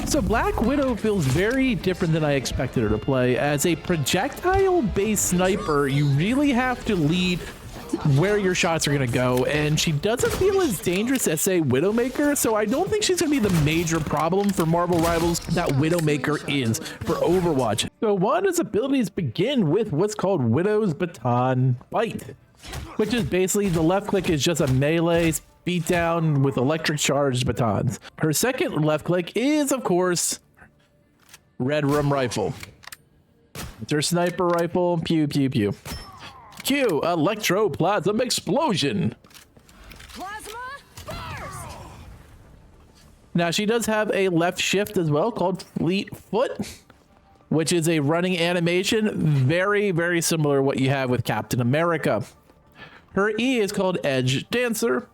So Black Widow feels very different than I expected her to play. As a projectile-based sniper, you really have to lead where your shots are going to go, and she doesn't feel as dangerous as, say, Widowmaker, so I don't think she's going to be the major problem for Marvel Rivals that Widowmaker is for Overwatch. So Wanda's abilities begin with what's called Widow's Baton Bite, which is basically the left click is just a melee beatdown with electric charged batons. Her second left click is, of course, Red Room Rifle. It's her sniper rifle. Pew, pew, pew. Q, Electroplasm Explosion. Plasma burst. Now she does have a left shift as well called Fleet Foot, which is a running animation, very, very similar to what you have with Captain America. Her E is called Edge Dancer,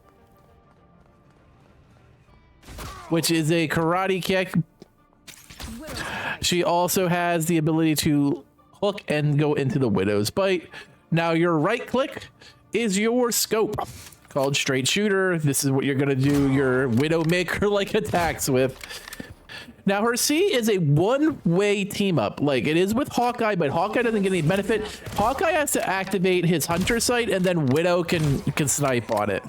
which is a karate kick. She also has the ability to hook and go into the Widow's Bite. Now your right click is your scope called Straight Shooter. This is what you're gonna do your Widowmaker like attacks with. Now her C is a one-way team up, like it is with Hawkeye, but Hawkeye doesn't get any benefit. Hawkeye has to activate his Hunter Sight, and then Widow can snipe on it.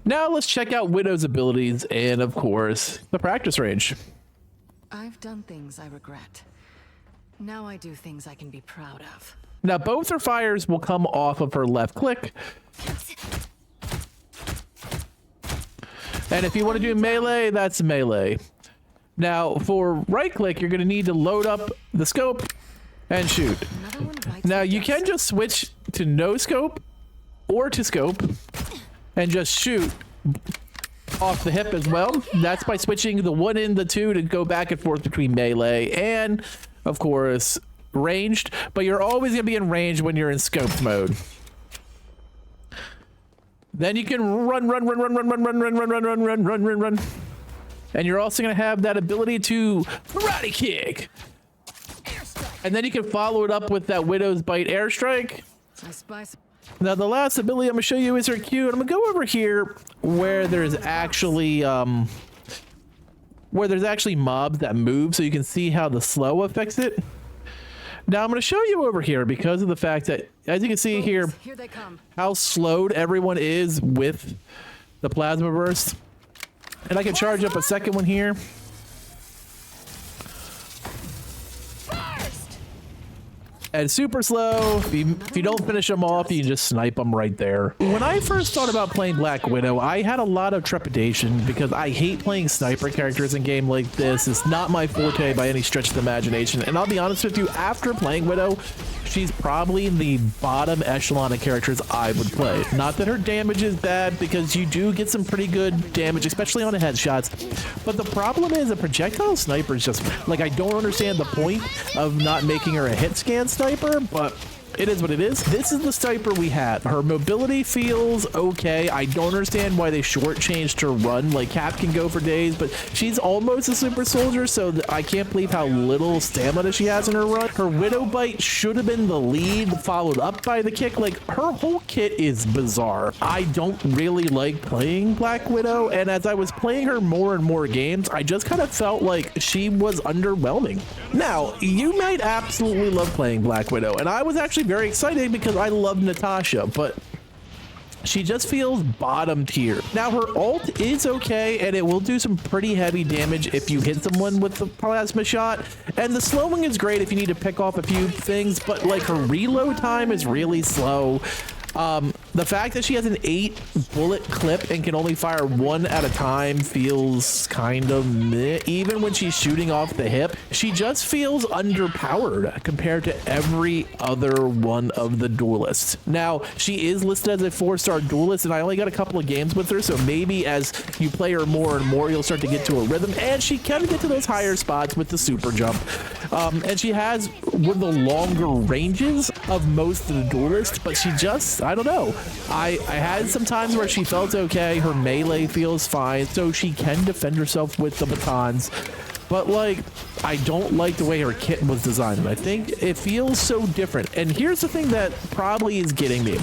Now let's check out Widow's abilities and, of course, the practice range. I've done things I regret. Now I do things I can be proud of. Now both her fires will come off of her left click. And if you want to do melee, that's melee. Now for right click, you're going to need to load up the scope and shoot. Now you can just switch to no scope or to scope and just shoot off the hip as well. That's by switching the 1 and the 2 to go back and forth between melee and, of course, ranged, but you're always gonna be in range when you're in scoped mode. Then you can run, and you're also gonna have that ability to karate kick, and then you can follow it up with that Widow's Bite airstrike. Now the last ability I'm gonna show you is her Q, and I'm gonna go over here where there's actually mobs that move, so you can see how the slow affects it. Now I'm going to show you over here because of the fact that, as you can see here how slowed everyone is with the plasma burst. And I can charge up a second one here. And super slow. If you don't finish them off, you just snipe them right there. When I first thought about playing Black Widow, I had a lot of trepidation because I hate playing sniper characters in a game like this. It's not my forte by any stretch of the imagination. And I'll be honest with you, after playing Widow, she's probably in the bottom echelon of characters I would play. Not that her damage is bad, because you do get some pretty good damage, especially on the headshots. But the problem is a projectile sniper is just, like, I don't understand the point of not making her a hit scan sniper, but it is what it is. This is the sniper we have. Her mobility feels okay. I don't understand why they shortchanged her run. Like, Cap can go for days, but she's almost a super soldier, so I can't believe how little stamina she has in her run. Her Widow Bite should have been the lead, followed up by the kick. Like, her whole kit is bizarre. I don't really like playing Black Widow, and as I was playing her more and more games, I just kind of felt like she was underwhelming. Now, you might absolutely love playing Black Widow, and I was actually very excited because I love Natasha, but she just feels bottom tier. Now her ult is okay, and it will do some pretty heavy damage if you hit someone with the plasma shot, and the slowing is great if you need to pick off a few things, but like her reload time is really slow. The fact that she has an 8 bullet clip and can only fire 1 at a time feels kind of meh. Even when she's shooting off the hip, she just feels underpowered compared to every other one of the duelists. Now, she is listed as a 4-star duelist, and I only got a couple of games with her, so maybe as you play her more and more, you'll start to get to a rhythm, and she can get to those higher spots with the super jump. And she has one of the longer ranges of most of the duelists, but she just, I don't know. I had some times where she felt okay. Her melee feels fine, so she can defend herself with the batons. But, like, I don't like the way her kit was designed. I think it feels so different. And here's the thing that probably is getting me.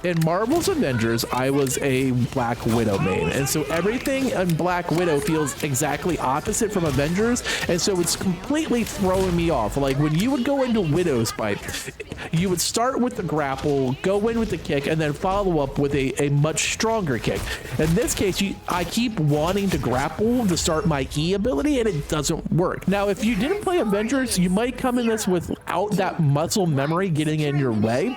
In Marvel's Avengers, I was a Black Widow main, and so everything in Black Widow feels exactly opposite from Avengers, and so it's completely throwing me off. Like when you would go into Widow's fight, you would start with the grapple, go in with the kick, and then follow up with a much stronger kick. In this case, I keep wanting to grapple to start my E ability, and it doesn't work. Now, if you didn't play Avengers, you might come in this without that muscle memory getting in your way.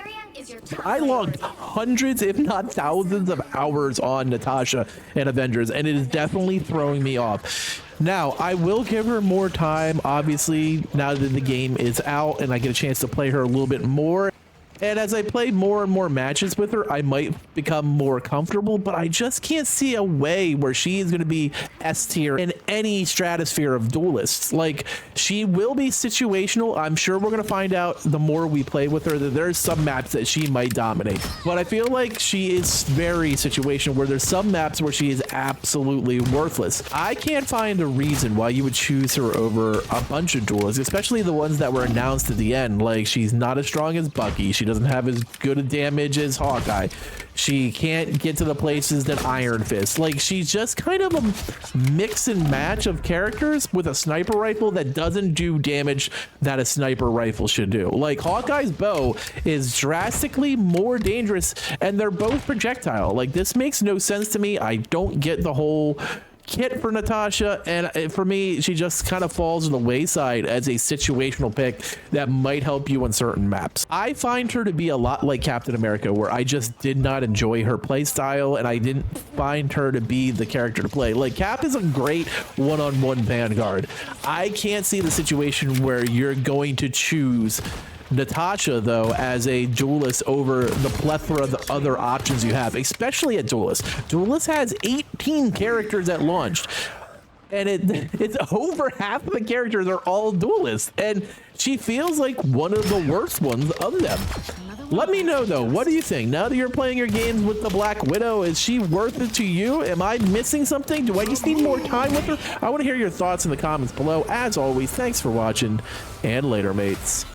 I logged hundreds, if not thousands of hours on Natasha in Avengers, and it is definitely throwing me off. Now, I will give her more time, obviously, now that the game is out and I get a chance to play her a little bit more. And as I play more and more matches with her, I might become more comfortable, but I just can't see a way where she is going to be S tier in any stratosphere of duelists. Like, she will be situational. I'm sure we're going to find out the more we play with her that there's some maps that she might dominate. But I feel like she is very situational, where there's some maps where she is absolutely worthless. I can't find a reason why you would choose her over a bunch of duelists, especially the ones that were announced at the end. Like, she's not as strong as Bucky. She doesn't have as good a damage as Hawkeye. She can't get to the places that Iron Fist. Like, she's just kind of a mix and match of characters with a sniper rifle that doesn't do damage that a sniper rifle should do. Like, Hawkeye's bow is drastically more dangerous, and they're both projectile. Like, this makes no sense to me. I don't get the whole kit for Natasha, and for me, she just kind of falls to the wayside as a situational pick that might help you on certain maps. I find her to be a lot like Captain America, where I just did not enjoy her play style, and I didn't find her to be the character to play. Like, Cap is a great one-on-one vanguard. I can't see the situation where you're going to choose Natasha, though, as a duelist over the plethora of the other options you have, especially at Duelist. Duelist has 18 characters at launch, and it's over half of the characters are all duelists, and she feels like one of the worst ones of them. Let me know, though, what do you think? Now that you're playing your games with the Black Widow, is she worth it to you? Am I missing something? Do I just need more time with her? I want to hear your thoughts in the comments below. As always, thanks for watching, and later, mates.